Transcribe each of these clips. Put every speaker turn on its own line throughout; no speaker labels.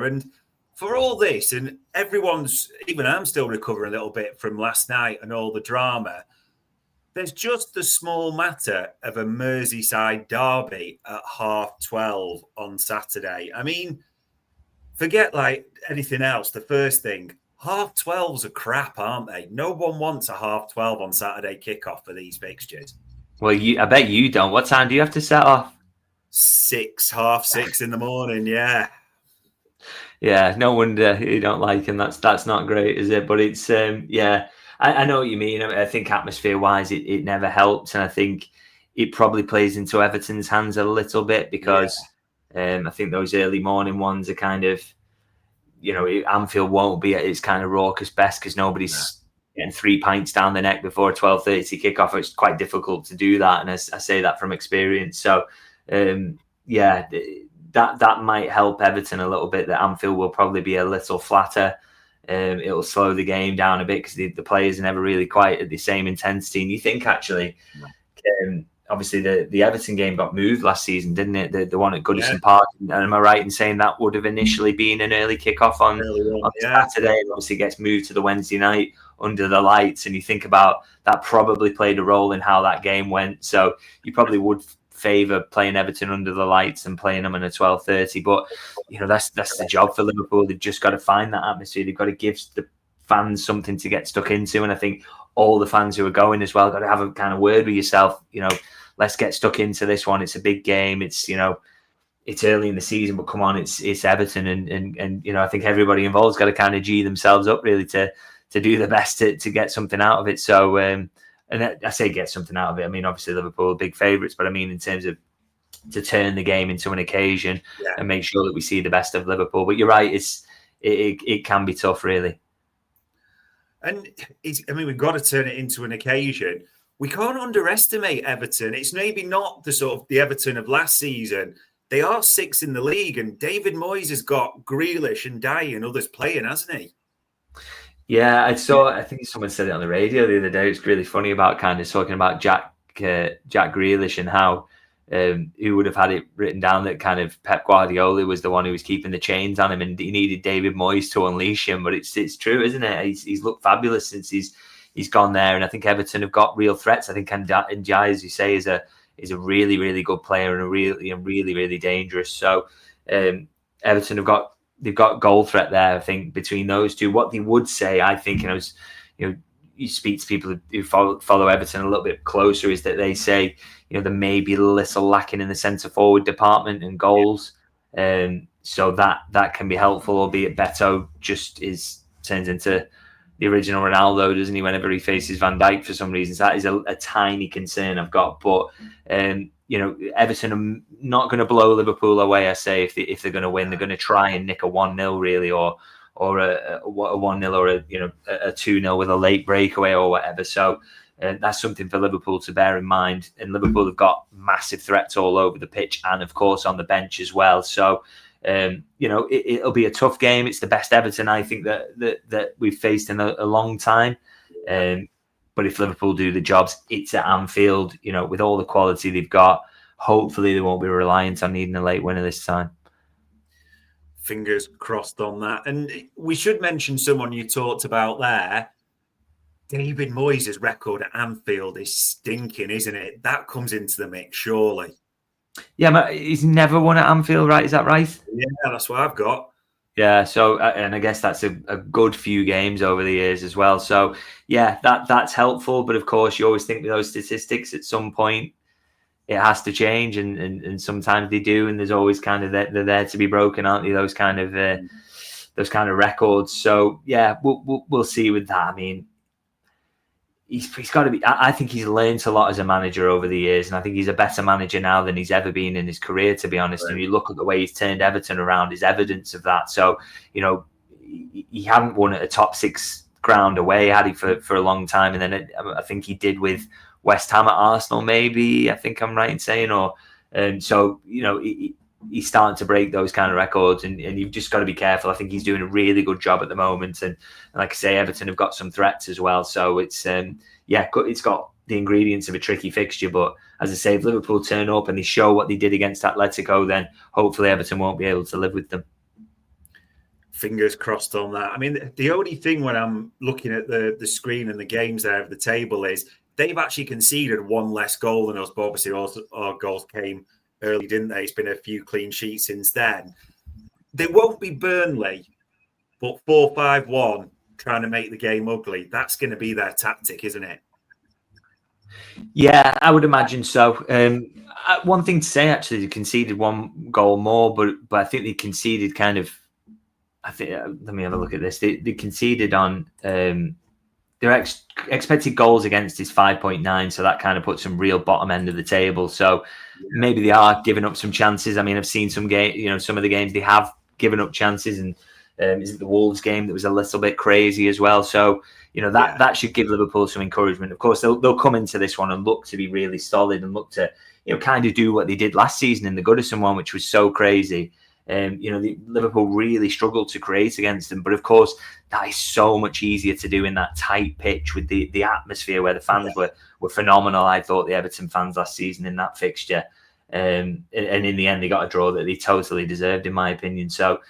And for all this, and even I'm still recovering a little bit from last night and all the drama, there's just the small matter of a Merseyside derby at 12:30 on Saturday. I mean, forget like anything else. The first thing, 12:30s are crap, aren't they? No one wants a 12:30 on Saturday kickoff for these fixtures.
Well, I bet you don't. What time do you have to set off?
6:30 in the morning. Yeah.
Yeah, no wonder you don't like him. That's not great, is it? But it's I know what you mean. I think atmosphere-wise, it never helps, and I think it probably plays into Everton's hands a little bit because I think those early morning ones are kind of, Anfield won't be at its kind of raucous best because nobody's getting 3 pints down the neck before a 12:30 kickoff. It's quite difficult to do that, and I say that from experience. So, that might help Everton a little bit. That Anfield will probably be a little flatter. It'll slow the game down a bit because the players are never really quite at the same intensity. And you think actually, obviously the Everton game got moved last season, didn't it? The one at Goodison Park. And am I right in saying that would have initially been an early kickoff on Saturday, and obviously gets moved to the Wednesday night under the lights? And you think about that probably played a role in how that game went. So you probably would favour playing Everton under the lights and playing them in a 12:30. But that's the job for Liverpool. They've just got to find that atmosphere. They've got to give the fans something to get stuck into. And I think all the fans who are going as well got to have a kind of word with yourself. Let's get stuck into this one. It's a big game. It's it's early in the season, but come on, it's Everton, and I think everybody involved's got to kind of G themselves up really to do the best to get something out of it. So. And I say get something out of it. I mean, obviously Liverpool are big favourites, but I mean in terms of to turn the game into an occasion and make sure that we see the best of Liverpool. But you're right, it can be tough, really.
And we've got to turn it into an occasion. We can't underestimate Everton. It's maybe not the sort of the Everton of last season. They are 6th in the league, and David Moyes has got Grealish and Ndiaye and others playing, hasn't he?
Yeah, I think someone said it on the radio the other day. It's really funny about kind of talking about Jack Grealish and how who would have had it written down that kind of Pep Guardiola was the one who was keeping the chains on him, and he needed David Moyes to unleash him. But it's true, isn't it? He's looked fabulous since he's gone there, and I think Everton have got real threats. I think Ndiaye, as you say, is a really, really good player and a really, really dangerous. So Everton they've got goal threat there, I think, between those two. What they would say, I think, you speak to people who follow Everton a little bit closer, is that they say, there may be a little lacking in the centre forward department and goals. So that can be helpful, albeit Beto just turns into the original Ronaldo, doesn't he, whenever he faces Van Dijk for some reason. So that is a tiny concern I've got. But Everton are not going to blow Liverpool away, I say. If they're going to win, they're going to try and nick a 1-0 really, or a 1-0 or a 2-0 with a late breakaway or whatever. So that's something for Liverpool to bear in mind. And Liverpool have got massive threats all over the pitch and of course on the bench as well. So it'll be a tough game. It's the best Everton I think that we've faced in a long time. But if Liverpool do the jobs, it's at Anfield, with all the quality they've got. Hopefully they won't be reliant on needing a late winner this time.
Fingers crossed on that. And we should mention someone you talked about there. David Moyes' record at Anfield is stinking, isn't it? That comes into the mix, surely.
Yeah, but he's never won at Anfield, right? Is that right?
Yeah, that's what I've got.
Yeah, so and I guess that's a good few games over the years as well. So yeah, that's helpful. But of course, you always think with those statistics, at some point it has to change, and sometimes they do. And there's always kind of they're there to be broken, aren't they? Those kind of records. So yeah, we'll see with that. I mean, he's got to be. I think he's learned a lot as a manager over the years, and I think he's a better manager now than he's ever been in his career, to be honest. Right. And you look at the way he's turned Everton around, is evidence of that. So he hadn't won at a top 6 ground away, had he, for a long time, and then I think he did with West Ham at Arsenal, maybe. I think I'm right in saying, so he's starting to break those kind of records, and you've just got to be careful. I think he's doing a really good job at the moment, and like I say, Everton have got some threats as well. So it's it's got the ingredients of a tricky fixture. But as I say, if Liverpool turn up and they show what they did against Atletico, then hopefully Everton won't be able to live with them.
Fingers crossed on that. I mean, the only thing when I'm looking at the screen and the games there of the table is they've actually conceded one less goal than us, but obviously our goals came early, didn't they? It's been a few clean sheets since then. They won't be Burnley, but 4-5-1 trying to make the game ugly. That's going to be their tactic, isn't it?
Yeah, I would imagine so. One thing to say, actually, they conceded one goal more, but I think they conceded kind of. I think. Let me have a look at this. They conceded on their expected goals against is 5.9, so that kind of puts them real bottom end of the table. So maybe they are giving up some chances. I mean, I've seen some some of the games they have given up chances, and is it the Wolves game that was a little bit crazy as well? So that should give Liverpool some encouragement. Of course, they'll come into this one and look to be really solid and look to kind of do what they did last season in the Goodison one, which was so crazy. Liverpool really struggled to create against them, but of course that is so much easier to do in that tight pitch with the atmosphere where the fans were phenomenal. I thought the Everton fans last season in that fixture, and in the end they got a draw that they totally deserved, in my opinion. So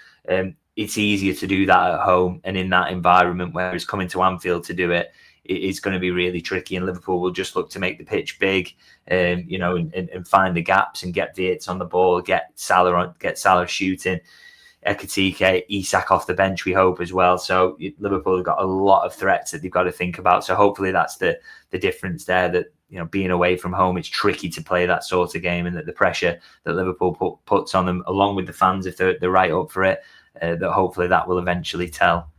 it's easier to do that at home and in that environment, whereas coming to Anfield to do it is going to be really tricky, and Liverpool will just look to make the pitch big, and find the gaps and get Wirtz on the ball, get Salah shooting, Ekitike, Isak off the bench, we hope as well. So Liverpool have got a lot of threats that they've got to think about. So hopefully that's the difference there, that being away from home, it's tricky to play that sort of game, and that the pressure that Liverpool puts on them, along with the fans if they're right up for it, that hopefully that will eventually tell.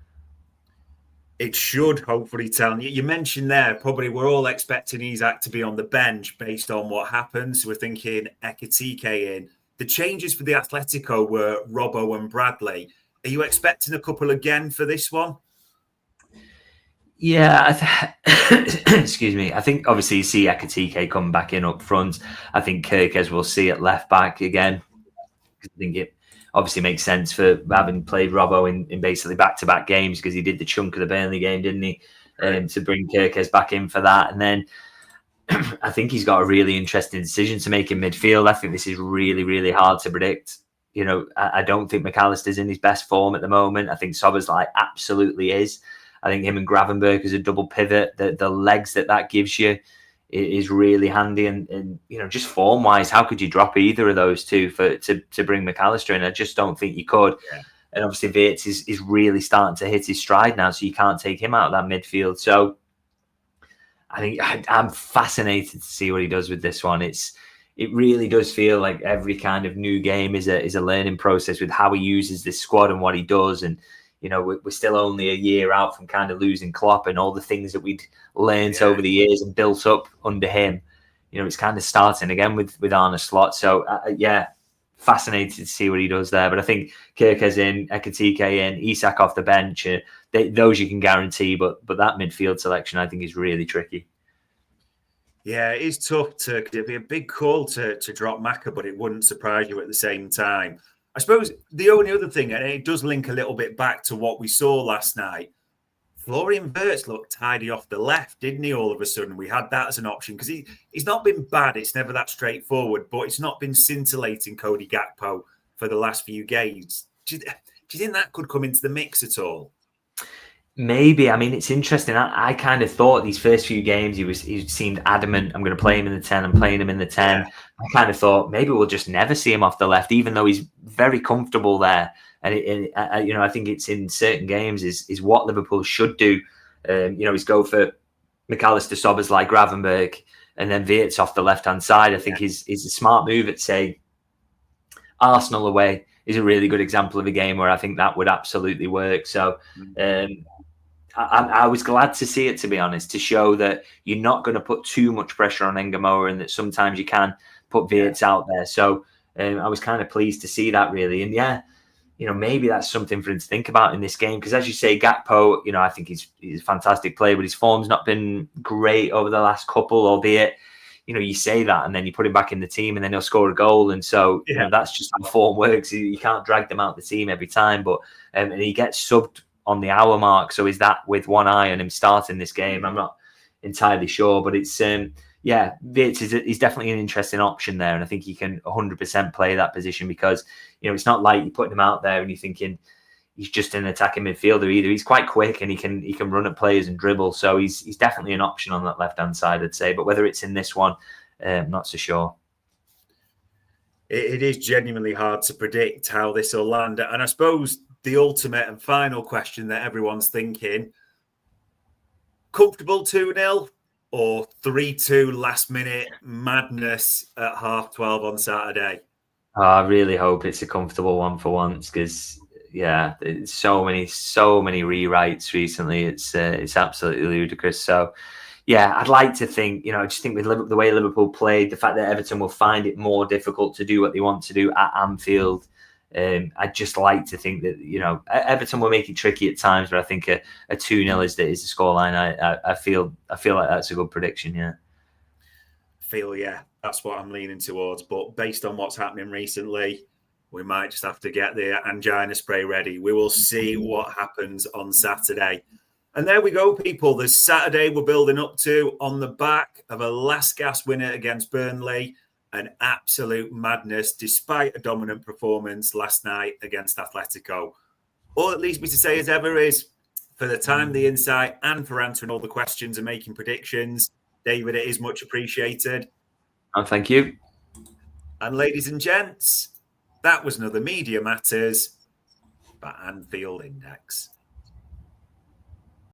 It should hopefully tell. You mentioned there, probably we're all expecting Isak to be on the bench based on what happens. We're thinking Ekitike in. The changes for the Atletico were Robbo and Bradley. Are you expecting a couple again for this one?
Yeah, excuse me. I think obviously you see Ekitike come back in up front. I think Kerkez will see at left back again. I think it obviously makes sense for having played Robbo in basically back-to-back games, because he did the chunk of the Burnley game, didn't he? To bring Kerkez back in for that. And then I think he's got a really interesting decision to make in midfield. I think this is really, really hard to predict. I don't think McAllister's in his best form at the moment. I think Szoboszlai absolutely is. I think him and Gravenberch as a double pivot, the legs that gives you is really handy. And just form wise, how could you drop either of those two to bring McAllister in? I just don't think you could. Yeah. And obviously Wirtz is really starting to hit his stride now, so you can't take him out of that midfield. So I think I'm fascinated to see what he does with this one. It really does feel like every kind of new game is a learning process with how he uses this squad and what he does. And we're still only a year out from kind of losing Klopp, and all the things that we'd learned over the years and built up under him. It's kind of starting again with Arne Slot. So fascinated to see what he does there. But I think Kerkez in, Ekitike in, Isak off the bench, those you can guarantee. But that midfield selection, I think, is really tricky.
Yeah, it is tough it'd be a big call to drop Maka, but it wouldn't surprise you at the same time. I suppose the only other thing, and it does link a little bit back to what we saw last night, Florian Wirtz looked tidy off the left, didn't he? All of a sudden, we had that as an option, because he's not been bad. It's never that straightforward, but it's not been scintillating Cody Gakpo for the last few games. Do you think that could come into the mix at all?
Maybe. I mean, it's interesting. I kind of thought these first few games he seemed adamant. I'm going to play him in the 10. I'm playing him in the 10. Yeah. I kind of thought maybe we'll just never see him off the left, even though he's very comfortable there. And I think it's in certain games is what Liverpool should do. Is go for McAllister, Szoboszlai, Gravenberch, and then Wirtz off the left hand side. I think is a smart move. At say Arsenal away is a really good example of a game where I think that would absolutely work. So. I was glad to see it, to be honest, to show that you're not going to put too much pressure on Ngamoa, and that sometimes you can put Wirtz out there. So I was kind of pleased to see that, really. And maybe that's something for him to think about in this game, because as you say, Gakpo, I think he's a fantastic player, but his form's not been great over the last couple, albeit, you say that and then you put him back in the team and then he'll score a goal. And so that's just how form works. You can't drag them out of the team every time, but and he gets subbed on the hour mark. So is that with one eye on him starting this game? I'm not entirely sure, but it's Wirtz is definitely an interesting option there, and I think he can 100% play that position, because it's not like you're putting him out there and you're thinking he's just an attacking midfielder either. He's quite quick and he can run at players and dribble. So he's definitely an option on that left-hand side, I'd say. But whether it's in this one, not so sure.
It is genuinely hard to predict how this will land. And I suppose the ultimate and final question that everyone's thinking, comfortable 2-0 or 3-2 last minute madness at 12:30 on Saturday?
I really hope it's a comfortable one for once, because there's so many rewrites recently. It's absolutely ludicrous. So I'd like to think, I just think with the way Liverpool played, the fact that Everton will find it more difficult to do what they want to do at Anfield. I'd just like to think that, Everton will make it tricky at times, but I think a 2-0 is the scoreline. I feel like that's a good prediction.
That's what I'm leaning towards. But based on what's happening recently, we might just have to get the angina spray ready. We will see what happens on Saturday. And there we go, people. The Saturday we're building up to on the back of a last gasp winner against Burnley. An absolute madness, despite a dominant performance last night against Atletico. All it leaves me to say as ever is, for the time, the insight, and for answering all the questions and making predictions, David, it is much appreciated.
And thank you.
And ladies and gents, that was another Media Matters by Anfield Index.